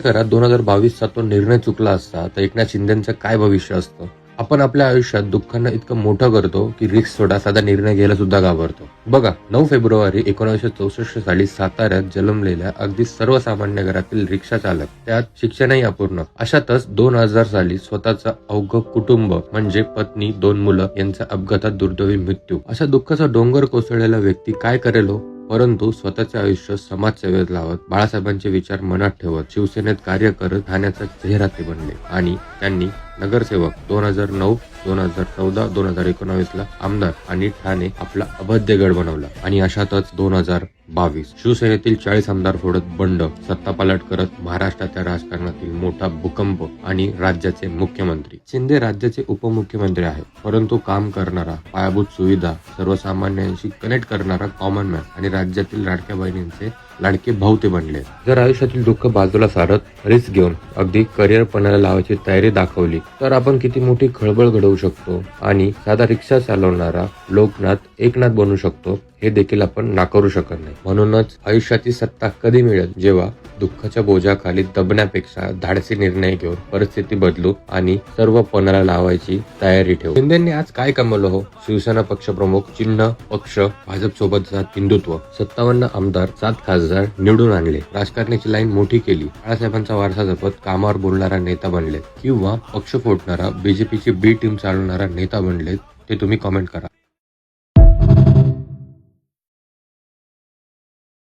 करा 2022चा तो निर्णय चुकला असता तर एकनाथ शिंदेचं काय भविष्य असतं. आपण आपल्या आयुष्यात दुःखांना इतकं मोठं करतो की रिस्क सोडा साधा निर्णय घ्यायला सुद्धा घाबरतो. बघा 9 फेब्रुवारी 1964 साली साताऱ्यात जन्मलेल्या अगदी सर्वसामान्य घरातील रिक्षा चालक, त्यात शिक्षणही अपूर्ण, अशातच 2000 साली स्वतःचं अवघं कुटुंब म्हणजे पत्नी 2 मुलं यांचा अपघातात दुर्दैवी मृत्यू, अशा दुःखाचा डोंगर कोसळलेला व्यक्ती काय करेल हो? परंतु स्वतःचे आयुष्य समाजसेवेत लावत, बाळासाहेबांचे विचार मनात ठेवत, शिवसेनेत कार्य करत ठाण्याचा चेहरा ते बनले आणि त्यांनी नगरसेवक 2009, 2014, 2019 ला आमदार आणि ठाणे आपला अभद्य गड बनवला. आणि अशातच 2022 शिवसेनेतील 40 आमदार फोडत बंड, सत्तापालट करत महाराष्ट्राच्या राजकारणातील मोठा भूकंप आणि राज्याचे मुख्यमंत्री. शिंदे राज्याचे उपमुख्यमंत्री आहेत, परंतु काम करणारा, पायाभूत सुविधा, सर्वसामान्यांशी कनेक्ट करणारा कॉमन मॅन आणि राज्यातील लाडक्या बहिणींचे लाडके भाऊ ते बनले. जर आयुष्यातील दुःख बाजूला सारत रिस्क घेऊन अगदी करिअर पणाला लावायची तयारी दाखवली तर आपण किती मोठी खळबळ घडवू शकतो आणि साधा रिक्षा चालवणारा लोकनाथ एकनाथ बनू शकतो हे देखील आपण नाकारू शकत नाही. म्हणूनच आयुष्याची सत्ता कधी मिळेल जेव्हा दुःखाच्या बोजाखाली दबण्यापेक्षा धाडसी निर्णय घेऊन परिस्थिती बदलू आणि सर्व पणाला लावायची तयारी ठेवू. शिंदेंनी आज काय कमवलं हो? शिवसेना पक्षप्रमुख, चिन्ह पक्ष, भाजप सोबत हिंदुत्व, 57 आमदार, 7 खासदार निवडून आणले, राजकारणाची लाईन मोठी केली, बाळासाहेबांचा वारसा जपत कामावर बोलणारा नेता बनले किंवा पक्ष फोडणारा बीजेपीची बी टीम चालवणारा नेता बनले, ते तुम्ही कमेंट करा.